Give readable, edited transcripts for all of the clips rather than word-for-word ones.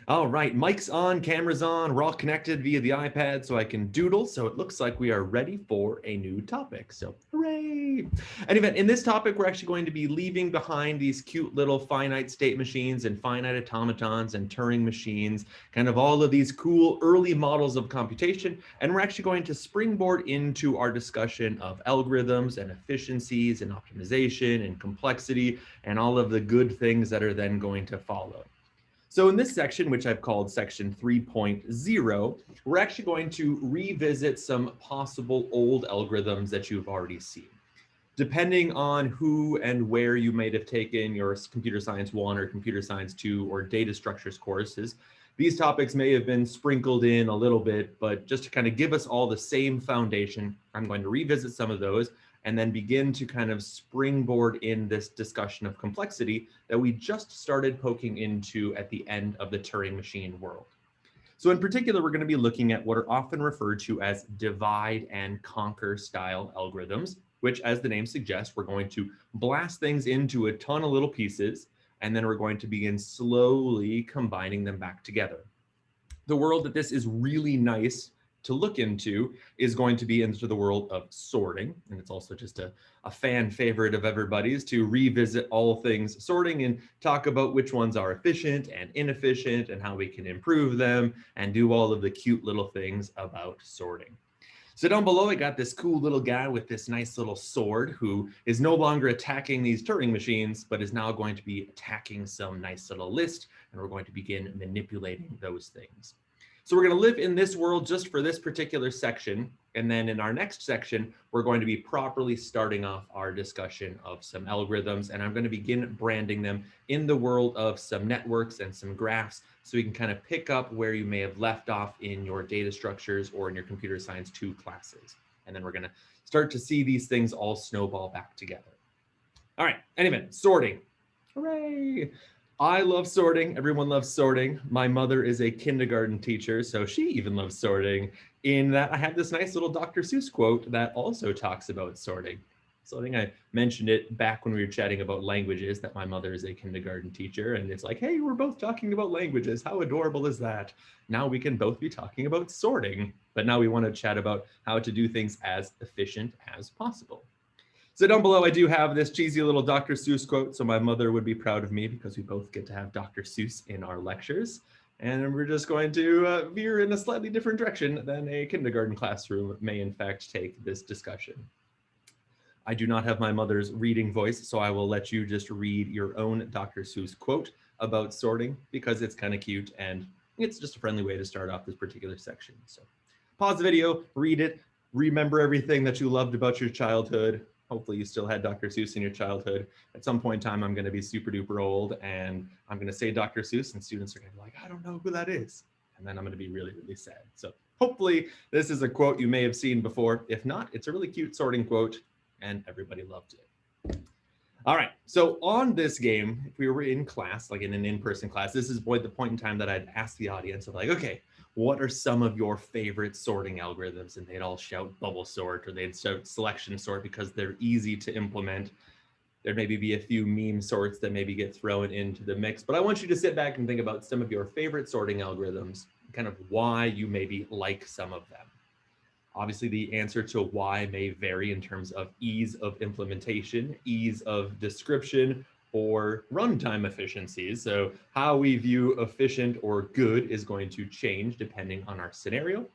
All right, mic's on, camera's on, we're all connected via the iPad so I can doodle. So it looks like we are ready for a new topic. So hooray! Anyway, in this topic, we're actually going to be leaving behind these cute little finite state machines and finite automatons and Turing machines, kind of all of these cool early models of computation. And we're actually going to springboard into our discussion of algorithms and efficiencies and optimization and complexity and all of the good things that are then going to follow. So in this section, which I've called section 3.0, we're actually going to revisit some possible old algorithms that you've already seen. Depending on who and where you might have taken your computer science 1 or computer science 2 or data structures courses, these topics may have been sprinkled in a little bit, but just to kind of give us all the same foundation, I'm going to revisit some of those and then begin to kind of springboard in this discussion of complexity that we just started poking into at the end of the Turing machine world. So in particular, we're going to be looking at what are often referred to as divide and conquer style algorithms, which, as the name suggests, we're going to blast things into a ton of little pieces, and then we're going to begin slowly combining them back together. The world that this is really nice to look into is going to be into the world of sorting. And it's also just a fan favorite of everybody's to revisit all things sorting and talk about which ones are efficient and inefficient and how we can improve them and do all of the cute little things about sorting. So down below, I got this cool little guy with this nice little sword who is no longer attacking these Turing machines, but is now going to be attacking some nice little list, and we're going to begin manipulating those things. So we're going to live in this world just for this particular section. And then in our next section, we're going to be properly starting off our discussion of some algorithms. And I'm going to begin branding them in the world of some networks and some graphs so we can kind of pick up where you may have left off in your data structures or in your computer science 2 classes. And then we're going to start to see these things all snowball back together. All right, anyway, sorting. Hooray! I love sorting. Everyone loves sorting. My mother is a kindergarten teacher, so she even loves sorting. In that, I have this nice little Dr. Seuss quote that also talks about sorting. So I think I mentioned it back when we were chatting about languages, that my mother is a kindergarten teacher. And it's like, hey, we're both talking about languages. How adorable is that? Now we can both be talking about sorting. But now we want to chat about how to do things as efficient as possible. So down below, I do have this cheesy little Dr. Seuss quote. So my mother would be proud of me because we both get to have Dr. Seuss in our lectures. And we're just going to veer in a slightly different direction than a kindergarten classroom may in fact take this discussion. I do not have my mother's reading voice, so I will let you just read your own Dr. Seuss quote about sorting because it's kind of cute and it's just a friendly way to start off this particular section. So pause the video, read it, remember everything that you loved about your childhood. Hopefully you still had Dr. Seuss in your childhood. At some point in time, I'm going to be super duper old and I'm going to say Dr. Seuss and students are going to be like, I don't know who that is. And then I'm going to be really, really sad. So hopefully this is a quote you may have seen before. If not, it's a really cute sorting quote and everybody loved it. All right, so on this game, if we were in class, like in an in-person class, this is the point in time that I'd ask the audience of like, okay, what are some of your favorite sorting algorithms? And they'd all shout bubble sort or they'd shout selection sort because they're easy to implement. There'd maybe be a few meme sorts that maybe get thrown into the mix, but I want you to sit back and think about some of your favorite sorting algorithms, kind of why you maybe like some of them. Obviously, the answer to why may vary in terms of ease of implementation, ease of description, or runtime efficiencies. So how we view efficient or good is going to change depending on our scenario.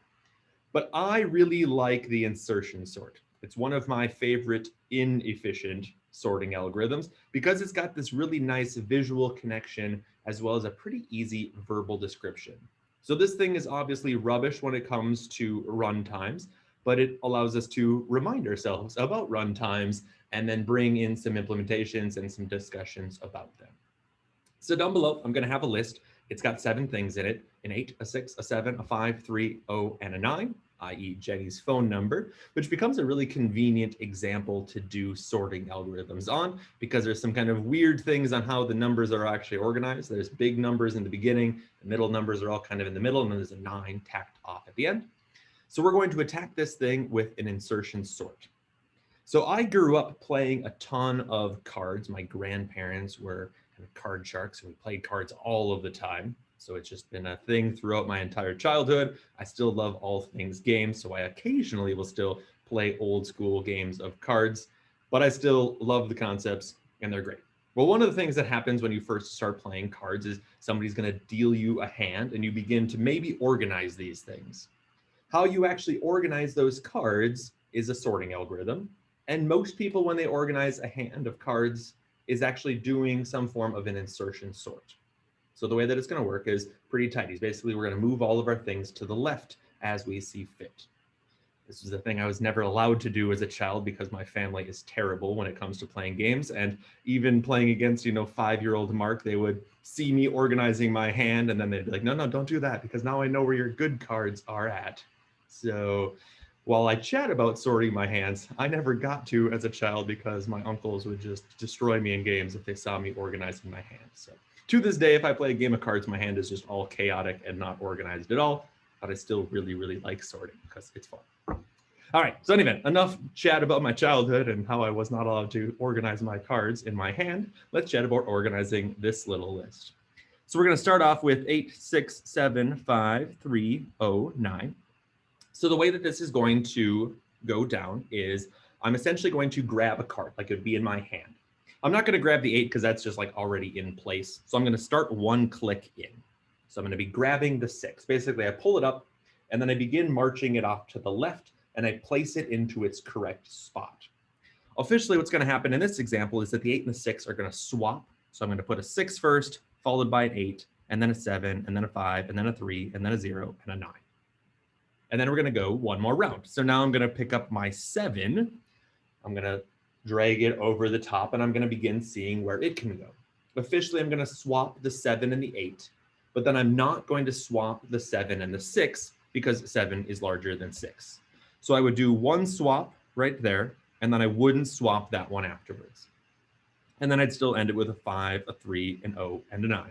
But I really like the insertion sort. It's one of my favorite inefficient sorting algorithms because it's got this really nice visual connection as well as a pretty easy verbal description. So this thing is obviously rubbish when it comes to runtimes, but it allows us to remind ourselves about runtimes and then bring in some implementations and some discussions about them. So down below, I'm going to have a list. It's got 7 things in it, an 8, a 6, a 7, a 5, 3, 0, and a 9, i.e. Jenny's phone number, which becomes a really convenient example to do sorting algorithms on because there's some kind of weird things on how the numbers are actually organized. There's big numbers in the beginning, the middle numbers are all kind of in the middle, and then there's a 9 tacked off at the end. So we're going to attack this thing with an insertion sort. So I grew up playing a ton of cards. My grandparents were kind of card sharks, and we played cards all of the time. So it's just been a thing throughout my entire childhood. I still love all things games, so I occasionally will still play old school games of cards, but I still love the concepts and they're great. Well, one of the things that happens when you first start playing cards is somebody's going to deal you a hand and you begin to maybe organize these things. How you actually organize those cards is a sorting algorithm. And most people, when they organize a hand of cards, is actually doing some form of an insertion sort. So the way that it's going to work is pretty tidy. Basically, we're going to move all of our things to the left as we see fit. This is a thing I was never allowed to do as a child because my family is terrible when it comes to playing games. And even playing against, 5-year-old Mark, they would see me organizing my hand and then they'd be like, no, don't do that because now I know where your good cards are at. So while I chat about sorting my hands, I never got to as a child because my uncles would just destroy me in games if they saw me organizing my hand. So to this day, if I play a game of cards, my hand is just all chaotic and not organized at all. But I still really, really like sorting because it's fun. All right, so anyway, enough chat about my childhood and how I was not allowed to organize my cards in my hand. Let's chat about organizing this little list. So we're going to start off with 8, 6, 7, 5, 3, 0, 9. So the way that this is going to go down is I'm essentially going to grab a card, like it would be in my hand. I'm not going to grab the 8 because that's just like already in place. So I'm going to start one click in. So I'm going to be grabbing the 6. Basically, I pull it up and then I begin marching it off to the left and I place it into its correct spot. Officially, what's going to happen in this example is that the 8 and the 6 are going to swap. So I'm going to put a 6 first, followed by an 8, and then a 7, and then a 5, and then a 3, and then a 0, and a 9. And then we're going to go one more round. So now I'm going to pick up my 7. I'm going to drag it over the top, and I'm going to begin seeing where it can go. Officially, I'm going to swap the 7 and the 8, but then I'm not going to swap the 7 and the 6 because 7 is larger than 6. So I would do one swap right there, and then I wouldn't swap that one afterwards. And then I'd still end it with a 5, a 3, an 0, and a 9.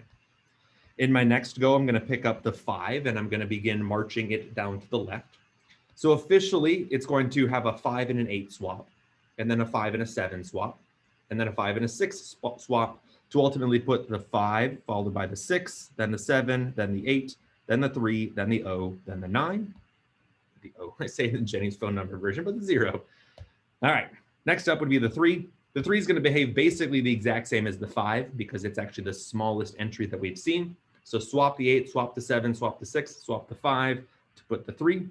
In my next go, I'm going to pick up the 5, and I'm going to begin marching it down to the left. So officially, it's going to have a 5 and an 8 swap, and then a 5 and a 7 swap, and then a 5 and a 6 swap to ultimately put the 5 followed by the 6, then the 7, then the 8, then the 3, then the 0, then the 9. The O, I say it in Jenny's phone number version, but the 0. All right, next up would be the 3. The 3 is going to behave basically the exact same as the 5 because it's actually the smallest entry that we've seen. So swap the 8, swap the 7, swap the 6, swap the 5 to put the 3,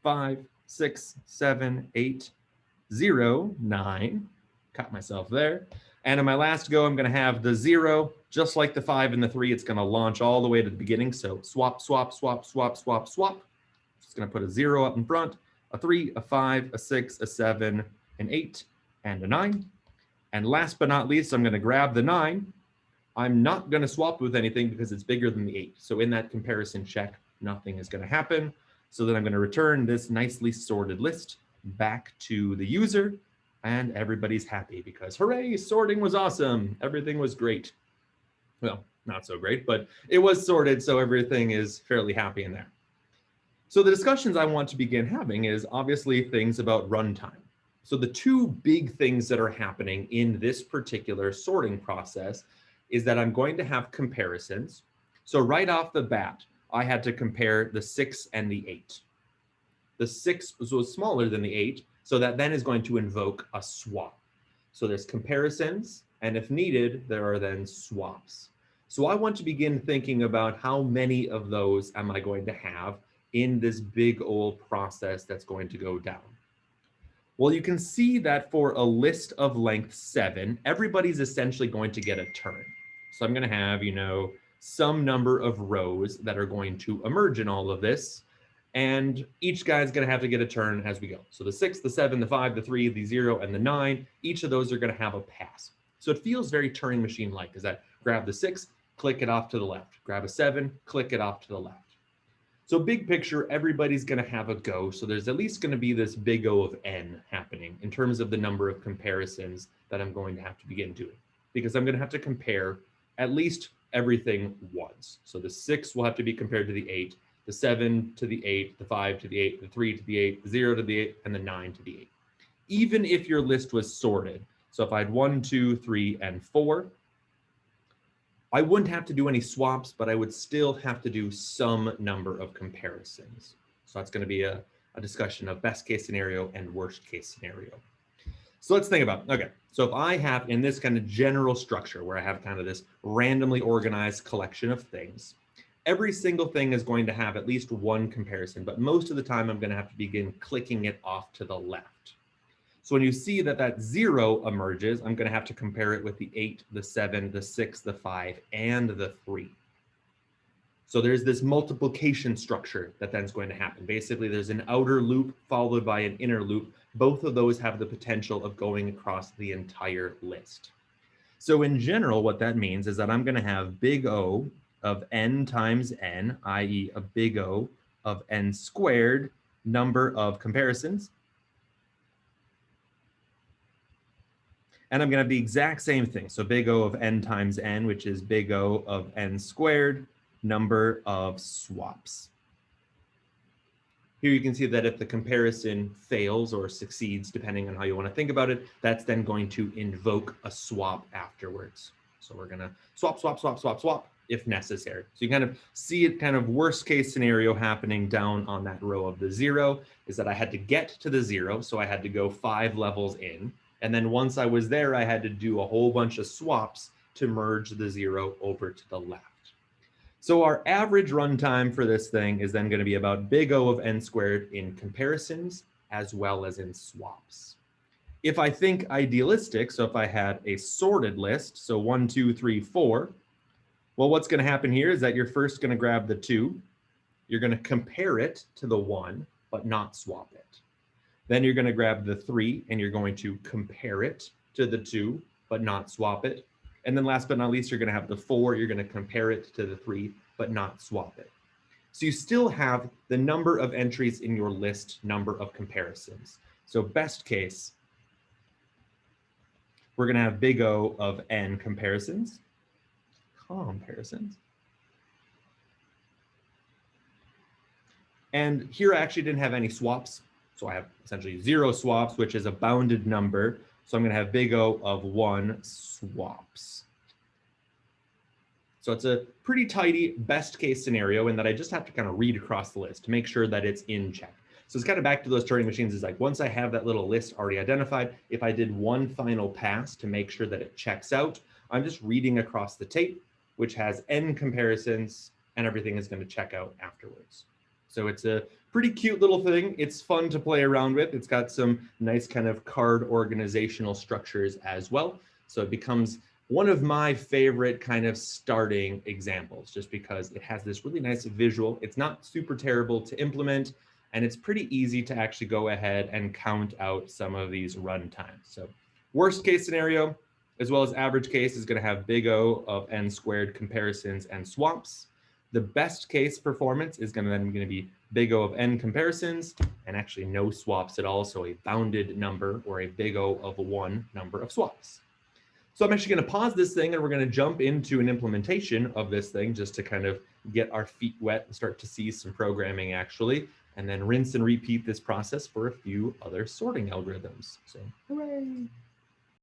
5, 6, 7, 8, 0, 9. Caught myself there. And in my last go, I'm going to have the 0, just like the 5 and the 3. It's going to launch all the way to the beginning. So swap, swap, swap, swap, swap, swap. Just going to put a 0 up in front, a 3, a 5, a 6, a 7, an 8, and a 9. And last but not least, I'm going to grab the 9. I'm not going to swap with anything because it's bigger than the 8. So in that comparison check, nothing is going to happen. So then I'm going to return this nicely sorted list back to the user, and everybody's happy because hooray, sorting was awesome. Everything was great. Well, not so great, but it was sorted, so everything is fairly happy in there. So the discussions I want to begin having is obviously things about runtime. So the two big things that are happening in this particular sorting process is that I'm going to have comparisons. So right off the bat, I had to compare the 6 and the 8. The 6 was smaller than the 8, so that then is going to invoke a swap. So there's comparisons, and if needed, there are then swaps. So I want to begin thinking about how many of those am I going to have in this big old process that's going to go down. Well, you can see that for a list of length 7, everybody's essentially going to get a turn. So I'm going to have, some number of rows that are going to emerge in all of this. And each guy's going to have to get a turn as we go. So the 6, the 7, the 5, the 3, the 0, and the 9, each of those are going to have a pass. So it feels very Turing machine-like, is that grab the 6, click it off to the left. Grab a 7, click it off to the left. So big picture, everybody's going to have a go. So there's at least going to be this big O of n happening in terms of the number of comparisons that I'm going to have to begin doing. Because I'm going to have to compare at least everything once. So the 6 will have to be compared to the 8, the 7 to the 8, the 5 to the 8, the 3 to the 8, the 0 to the 8, and the 9 to the 8. Even if your list was sorted. So if I had 1, 2, 3, and 4, I wouldn't have to do any swaps, but I would still have to do some number of comparisons. So that's going to be a discussion of best case scenario and worst case scenario. So let's think about, okay, so if I have in this kind of general structure where I have kind of this randomly organized collection of things, every single thing is going to have at least one comparison, but most of the time I'm going to have to begin clicking it off to the left. So when you see that that 0 emerges, I'm going to have to compare it with the 8, the 7, the 6, the 5, and the 3. So there's this multiplication structure that then's going to happen. Basically, there's an outer loop followed by an inner loop. Both of those have the potential of going across the entire list. So in general, what that means is that I'm going to have big O of n times n, i.e. a big O of n squared number of comparisons. And I'm going to have the exact same thing. So big O of n times n, which is big O of n squared number of swaps. Here you can see that if the comparison fails or succeeds, depending on how you want to think about it, that's then going to invoke a swap afterwards. So we're going to swap, swap, swap, swap, swap if necessary. So you kind of see it kind of worst case scenario happening down on that row of the 0 is that I had to get to the 0. So I had to go 5 levels in. And then once I was there, I had to do a whole bunch of swaps to merge the 0 over to the left. So our average runtime for this thing is then going to be about big O of n squared in comparisons as well as in swaps. If I think idealistic, so if I had a sorted list, so 1, 2, 3, 4, well, what's going to happen here is that you're first going to grab the 2, you're going to compare it to the 1, but not swap it. Then you're going to grab the 3 and you're going to compare it to the 2, but not swap it. And then last but not least, you're going to have the 4, you're going to compare it to the 3, but not swap it. So you still have the number of entries in your list, number of comparisons. So best case, we're going to have big O of n comparisons. And here I actually didn't have any swaps. So I have essentially 0 swaps, which is a bounded number. So I'm going to have big O of 1 swaps. So it's a pretty tidy best case scenario in that I just have to kind of read across the list to make sure that it's in check. So it's kind of back to those Turing machines is like, once I have that little list already identified, if I did one final pass to make sure that it checks out, I'm just reading across the tape, which has n comparisons, and everything is going to check out afterwards. So it's a pretty cute little thing. It's fun to play around with. It's got some nice kind of card organizational structures as well. So it becomes one of my favorite kind of starting examples, just because it has this really nice visual. It's not super terrible to implement, and it's pretty easy to actually go ahead and count out some of these run times. So worst case scenario, as well as average case, is going to have big O of n squared comparisons and swaps. The best case performance is going to be big O of n comparisons and actually no swaps at all. So a bounded number or a big O of 1 number of swaps. So I'm actually going to pause this thing and we're going to jump into an implementation of this thing just to kind of get our feet wet and start to see some programming actually, and then rinse and repeat this process for a few other sorting algorithms. So hooray.